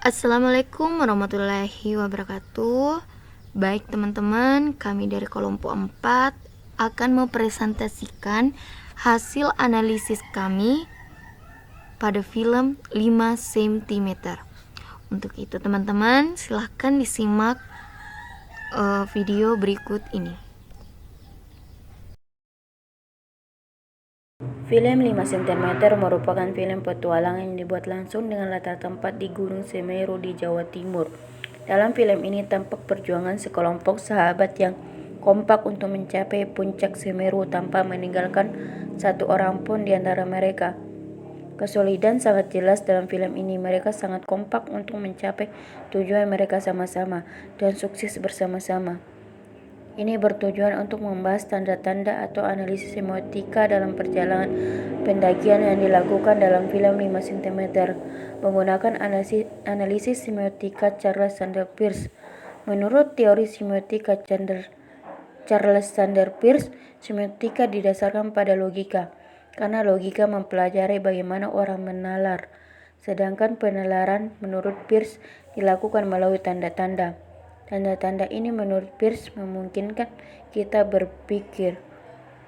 Assalamualaikum warahmatullahi wabarakatuh. Baik teman-teman, kami dari kelompok 4 akan mempresentasikan hasil analisis kami pada film 5 cm. Untuk itu teman-teman, silahkan disimak video berikut ini. Film 5 cm merupakan film petualangan yang dibuat langsung dengan latar tempat di Gunung Semeru di Jawa Timur. Dalam film ini tampak perjuangan sekelompok sahabat yang kompak untuk mencapai puncak Semeru tanpa meninggalkan satu orang pun di antara mereka. Kesolidan sangat jelas dalam film ini. Mereka sangat kompak untuk mencapai tujuan mereka sama-sama dan sukses bersama-sama. Ini bertujuan untuk membahas tanda-tanda atau analisis semiotika dalam perjalanan pendakian yang dilakukan dalam film 5 cm menggunakan analisis semiotika Charles Sanders Peirce. Menurut teori semiotika Charles Sanders Peirce, semiotika didasarkan pada logika, karena logika mempelajari bagaimana orang menalar, sedangkan penalaran menurut Peirce dilakukan melalui tanda-tanda. Tanda-tanda ini menurut Peirce memungkinkan kita berpikir,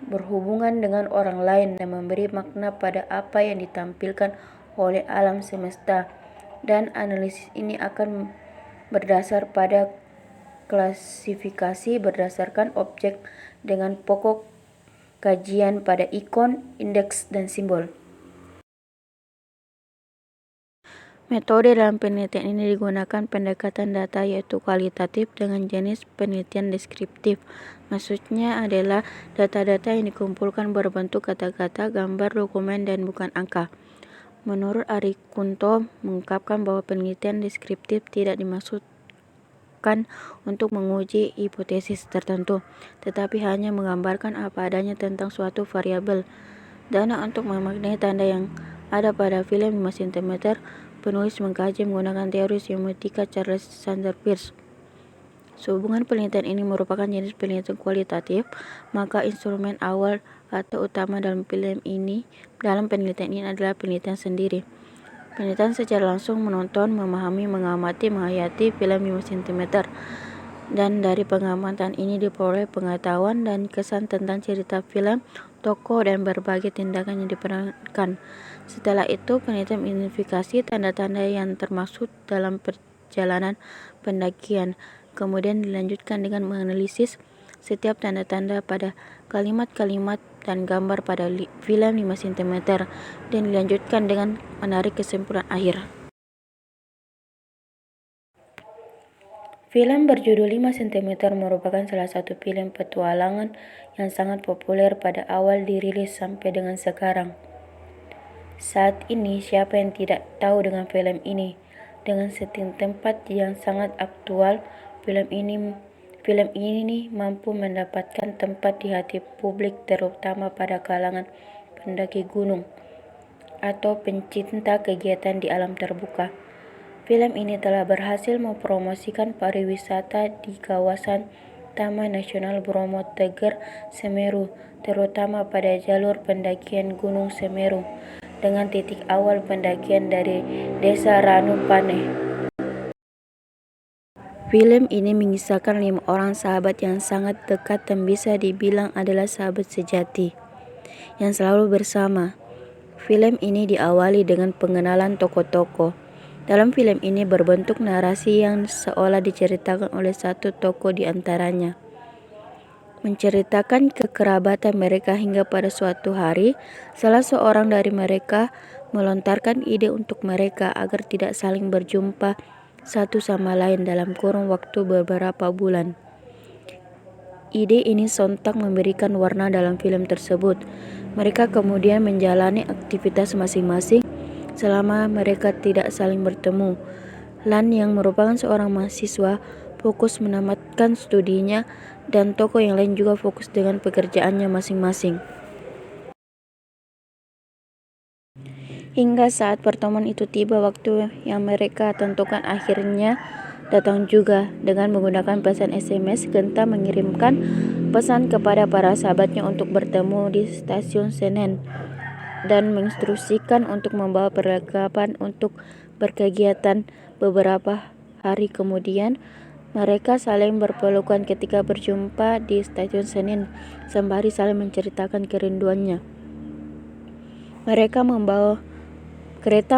berhubungan dengan orang lain dan memberi makna pada apa yang ditampilkan oleh alam semesta. Dan analisis ini akan berdasar pada klasifikasi berdasarkan objek dengan pokok kajian pada ikon, indeks, dan simbol. Metode dalam penelitian ini digunakan pendekatan data yaitu kualitatif dengan jenis penelitian deskriptif. Maksudnya adalah data-data yang dikumpulkan berbentuk kata-kata, gambar, dokumen, dan bukan angka. Menurut Ari Kunto mengungkapkan bahwa penelitian deskriptif tidak dimaksudkan untuk menguji hipotesis tertentu, tetapi hanya menggambarkan apa adanya tentang suatu variabel. Dana untuk memaknai tanda yang ada pada film 5 cm, penulis mengkaji menggunakan teori semiotika Charles Sanders Peirce. Sehubungan penelitian ini merupakan jenis penelitian kualitatif, maka instrumen awal atau utama dalam penelitian ini adalah penelitian sendiri. Penelitian secara langsung menonton, memahami, mengamati, menghayati film 5 cm. Dan dari pengamatan ini diperoleh pengetahuan dan kesan tentang cerita film, tokoh, dan berbagai tindakan yang diperankan. Setelah itu, penelitian mengidentifikasi tanda-tanda yang termaksud dalam perjalanan pendakian. Kemudian dilanjutkan dengan menganalisis setiap tanda-tanda pada kalimat-kalimat dan gambar pada film 5 cm dan dilanjutkan dengan menarik kesimpulan akhir. Film berjudul 5 cm merupakan salah satu film petualangan yang sangat populer pada awal dirilis sampai dengan sekarang. Saat ini siapa yang tidak tahu dengan film ini? Dengan setting tempat yang sangat aktual, film ini mampu mendapatkan tempat di hati publik terutama pada kalangan pendaki gunung atau pencinta kegiatan di alam terbuka. Film ini telah berhasil mempromosikan pariwisata di kawasan Taman Nasional Bromo Tengger Semeru, terutama pada jalur pendakian Gunung Semeru, dengan titik awal pendakian dari Desa Ranupane. Film ini mengisahkan 5 orang sahabat yang sangat dekat dan bisa dibilang adalah sahabat sejati, yang selalu bersama. Film ini diawali dengan pengenalan tokoh-tokoh. Dalam film ini berbentuk narasi yang seolah diceritakan oleh satu tokoh di antaranya. Menceritakan kekerabatan mereka hingga pada suatu hari, salah seorang dari mereka melontarkan ide untuk mereka agar tidak saling berjumpa satu sama lain dalam kurun waktu beberapa bulan. Ide ini sontak memberikan warna dalam film tersebut. Mereka kemudian menjalani aktivitas masing-masing selama mereka tidak saling bertemu. Lan yang merupakan seorang mahasiswa fokus menamatkan studinya dan tokoh yang lain juga fokus dengan pekerjaannya masing-masing. Hingga saat pertemuan itu tiba, waktu yang mereka tentukan akhirnya datang juga. Dengan menggunakan pesan SMS, Genta mengirimkan pesan kepada para sahabatnya untuk bertemu di stasiun Senen. dan menginstruksikan untuk membawa perlengkapan untuk berkegiatan. Beberapa hari kemudian, mereka saling berpelukan ketika berjumpa di stasiun Senen, sembari saling menceritakan kerinduannya. Kereta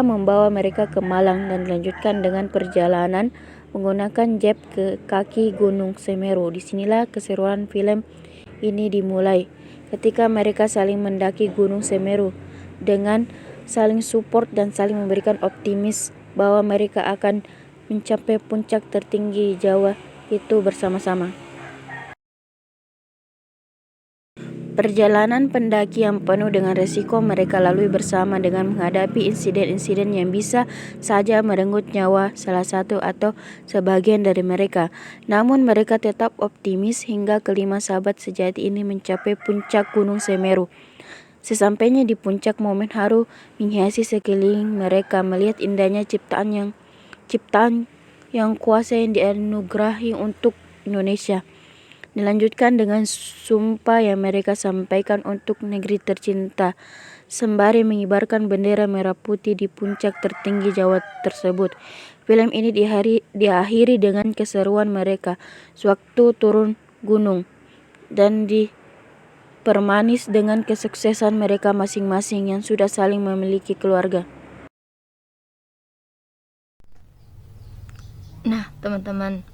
membawa mereka ke Malang dan dilanjutkan dengan perjalanan menggunakan jeep ke kaki Gunung Semeru. Disinilah keseruan film ini dimulai, ketika mereka saling mendaki Gunung Semeru dengan saling support dan saling memberikan optimis bahwa mereka akan mencapai puncak tertinggi Jawa itu bersama-sama. Perjalanan pendaki yang penuh dengan resiko mereka lalui bersama dengan menghadapi insiden-insiden yang bisa saja merenggut nyawa salah satu atau sebagian dari mereka. Namun mereka tetap optimis hingga kelima sahabat sejati ini mencapai puncak Gunung Semeru. Sesampainya di puncak, momen haru menghiasi sekeliling mereka melihat indahnya ciptaan yang kuasa yang dianugerahi untuk Indonesia. Dilanjutkan dengan sumpah yang mereka sampaikan untuk negeri tercinta, sembari mengibarkan bendera merah putih di puncak tertinggi Jawa tersebut. Film ini diakhiri dengan keseruan mereka sewaktu turun gunung dan dipermanis dengan kesuksesan mereka masing-masing yang sudah saling memiliki keluarga. Nah, teman-teman,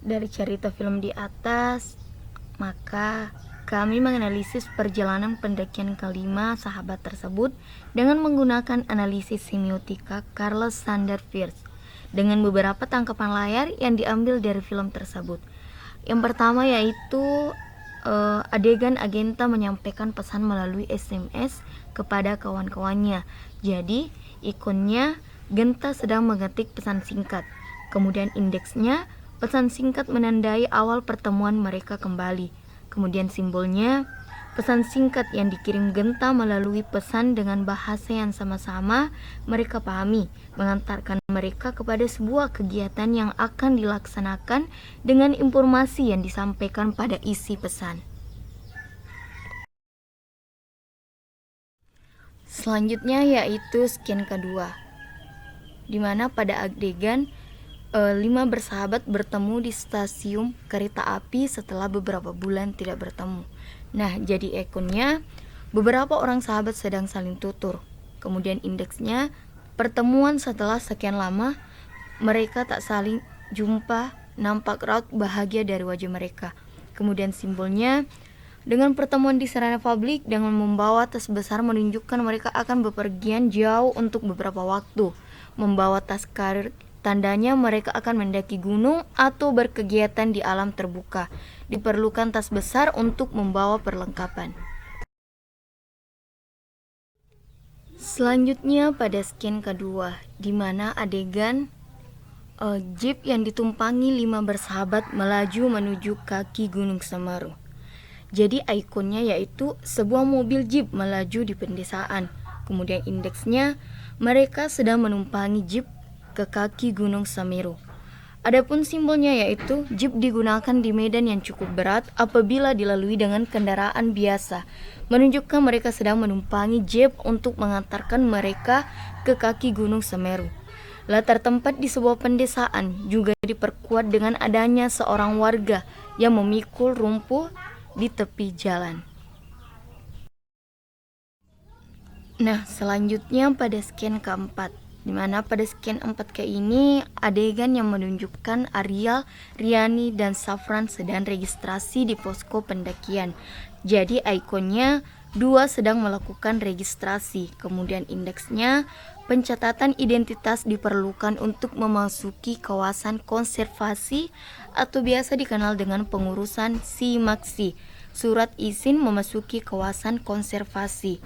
dari cerita film di atas, maka kami menganalisis perjalanan pendakian kelima sahabat tersebut dengan menggunakan analisis semiotika Carlos Sanders Peirce dengan beberapa tangkapan layar yang diambil dari film tersebut. Yang pertama yaitu adegan Agenta menyampaikan pesan melalui SMS kepada kawan-kawannya. Jadi, ikonnya Genta sedang mengetik pesan singkat. Kemudian indeksnya pesan singkat menandai awal pertemuan mereka kembali. Kemudian simbolnya pesan singkat yang dikirim Genta melalui pesan dengan bahasa yang sama-sama mereka pahami, mengantarkan mereka kepada sebuah kegiatan yang akan dilaksanakan dengan informasi yang disampaikan pada isi pesan. Selanjutnya yaitu scan kedua, di mana pada adegan 5 bersahabat bertemu di stasiun kereta api setelah beberapa bulan tidak bertemu. Nah, jadi ikonnya beberapa orang sahabat sedang saling tutur. Kemudian indeksnya pertemuan setelah sekian lama mereka tak saling jumpa, nampak raut bahagia dari wajah mereka. Kemudian simbolnya dengan pertemuan di sarana publik dengan membawa tas besar menunjukkan mereka akan bepergian jauh untuk beberapa waktu. Membawa tas karir tandanya mereka akan mendaki gunung atau berkegiatan di alam terbuka. Diperlukan tas besar untuk membawa perlengkapan. Selanjutnya pada scan kedua, di mana adegan jeep yang ditumpangi 5 bersahabat melaju menuju kaki Gunung Semeru. Jadi ikonnya yaitu sebuah mobil jeep melaju di pedesaan. Kemudian indeksnya mereka sedang menumpangi jeep ke kaki Gunung Semeru. Adapun simbolnya yaitu jeep digunakan di medan yang cukup berat apabila dilalui dengan kendaraan biasa, menunjukkan mereka sedang menumpangi jeep untuk mengantarkan mereka ke kaki Gunung Semeru. Latar tempat di sebuah pedesaan juga diperkuat dengan adanya seorang warga yang memikul rumput di tepi jalan. Nah, selanjutnya pada scan keempat, di mana pada scan 4K ini adegan yang menunjukkan Ariel, Riani, dan Safran sedang registrasi di posko pendakian. Jadi ikonnya 2 sedang melakukan registrasi. Kemudian indeksnya pencatatan identitas diperlukan untuk memasuki kawasan konservasi atau biasa dikenal dengan pengurusan SIMAKSI, surat izin memasuki kawasan konservasi.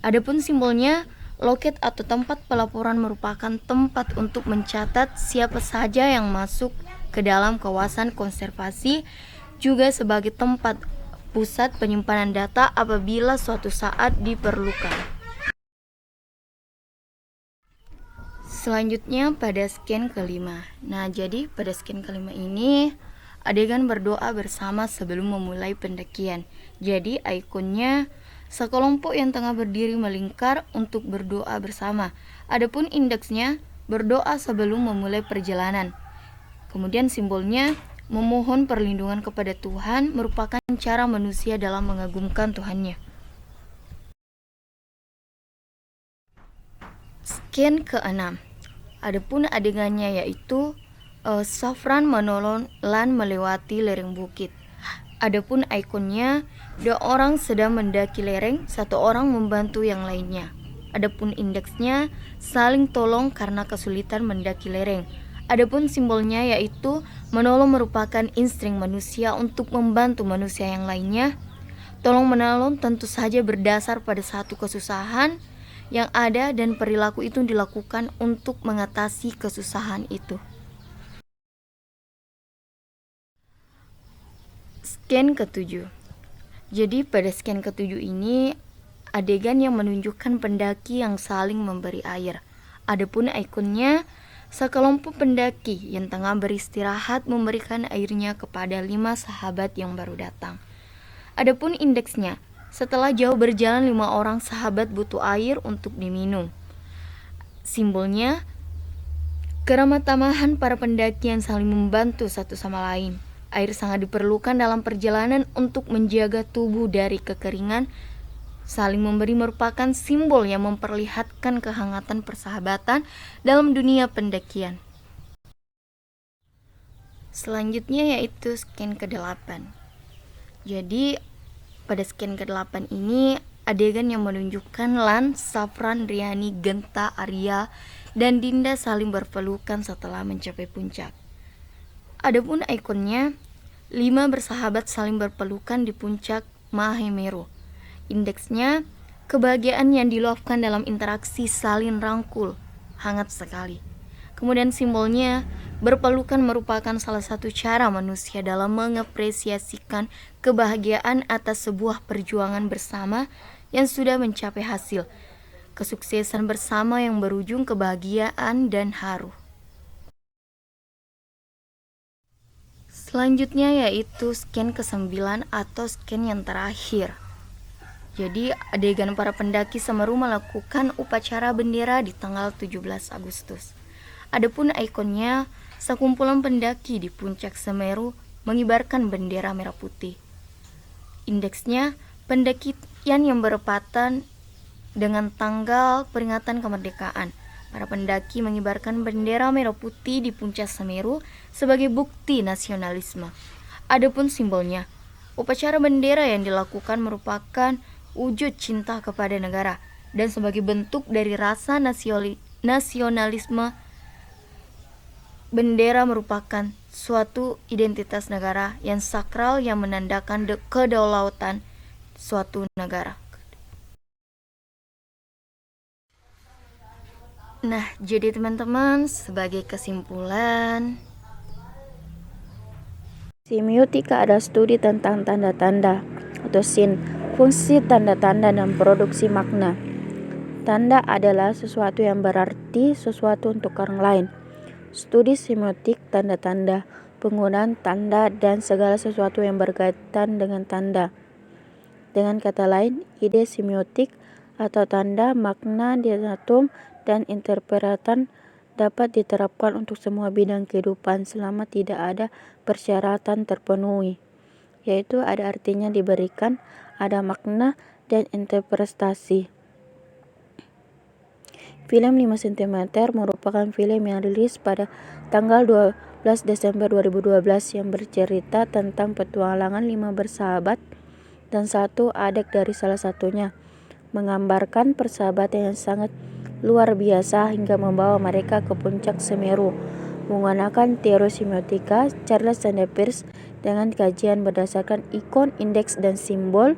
Adapun simbolnya loket atau tempat pelaporan merupakan tempat untuk mencatat siapa saja yang masuk ke dalam kawasan konservasi, juga sebagai tempat pusat penyimpanan data apabila suatu saat diperlukan. Selanjutnya pada scan kelima. Nah, jadi pada scan kelima ini adegan berdoa bersama sebelum memulai pendakian. Jadi ikonnya sekelompok yang tengah berdiri melingkar untuk berdoa bersama. Adapun indeksnya, berdoa sebelum memulai perjalanan. Kemudian simbolnya, memohon perlindungan kepada Tuhan merupakan cara manusia dalam mengagumkan Tuhannya. Scan ke-6. Adapun adegannya yaitu Safran menolong Lan melewati lereng bukit. Adapun ikonnya, dua orang sedang mendaki lereng, satu orang membantu yang lainnya. Adapun indeksnya, saling tolong karena kesulitan mendaki lereng. Adapun simbolnya yaitu menolong merupakan insting manusia untuk membantu manusia yang lainnya. Tolong menolong tentu saja berdasar pada satu kesusahan yang ada dan perilaku itu dilakukan untuk mengatasi kesusahan itu. Scan ke-7. Jadi pada scan ke-7 ini adegan yang menunjukkan pendaki yang saling memberi air. Adapun ikonnya, sekelompok pendaki yang tengah beristirahat memberikan airnya kepada 5 sahabat yang baru datang. Adapun indeksnya, setelah jauh berjalan 5 orang sahabat butuh air untuk diminum. Simbolnya, keramah tamahan para pendaki yang saling membantu satu sama lain. Air sangat diperlukan dalam perjalanan untuk menjaga tubuh dari kekeringan. Saling memberi merupakan simbol yang memperlihatkan kehangatan persahabatan dalam dunia pendakian. Selanjutnya yaitu scan ke-8. Jadi pada scan ke-8 ini adegan yang menunjukkan Lan, Safran, Riani, Genta, Arya, dan Dinda saling berpelukan setelah mencapai puncak. Adapun ikonnya, 5 bersahabat saling berpelukan di puncak Mahameru. Indeksnya, kebahagiaan yang diluapkan dalam interaksi saling rangkul, hangat sekali. Kemudian simbolnya, berpelukan merupakan salah satu cara manusia dalam mengapresiasikan kebahagiaan atas sebuah perjuangan bersama yang sudah mencapai hasil, kesuksesan bersama yang berujung kebahagiaan dan haru. Selanjutnya yaitu scan ke-9 atau scan yang terakhir. Jadi adegan para pendaki Semeru melakukan upacara bendera di tanggal 17 Agustus. Adapun ikonnya, sekumpulan pendaki di puncak Semeru mengibarkan bendera merah putih. Indeksnya, pendakian yang berepatan dengan tanggal peringatan kemerdekaan. Para pendaki mengibarkan bendera merah putih di puncak Semeru sebagai bukti nasionalisme. Adapun simbolnya, upacara bendera yang dilakukan merupakan wujud cinta kepada negara dan sebagai bentuk dari rasa nasionalisme. Bendera merupakan suatu identitas negara yang sakral yang menandakan kedaulatan suatu negara. Nah, jadi teman-teman, sebagai kesimpulan, semiotika adalah studi tentang tanda-tanda atau sin, fungsi tanda-tanda dan produksi makna. Tanda adalah sesuatu yang berarti sesuatu untuk orang lain. Studi semiotik tanda-tanda, penggunaan tanda dan segala sesuatu yang berkaitan dengan tanda. Dengan kata lain, ide semiotik atau tanda, makna, diatom, dan interpretan dapat diterapkan untuk semua bidang kehidupan selama tidak ada persyaratan terpenuhi, yaitu ada artinya diberikan, ada makna, dan interpretasi. Film 5 cm merupakan film yang rilis pada tanggal 12 Desember 2012 yang bercerita tentang petualangan 5 bersahabat dan satu adik dari salah satunya, menggambarkan persahabatan yang sangat luar biasa hingga membawa mereka ke puncak Semeru. Menggunakan teori semiotika, Charles dan Peirce dengan kajian berdasarkan ikon, indeks, dan simbol,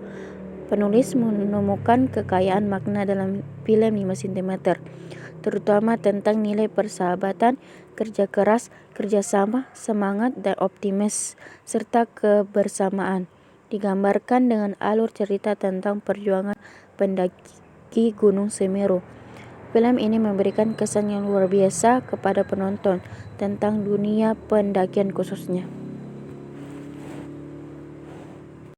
penulis menemukan kekayaan makna dalam film 5 cm, terutama tentang nilai persahabatan, kerja keras, kerjasama, semangat, dan optimis, serta kebersamaan. Digambarkan dengan alur cerita tentang perjuangan pendaki Gunung Semeru. Film ini memberikan kesan yang luar biasa kepada penonton tentang dunia pendakian khususnya.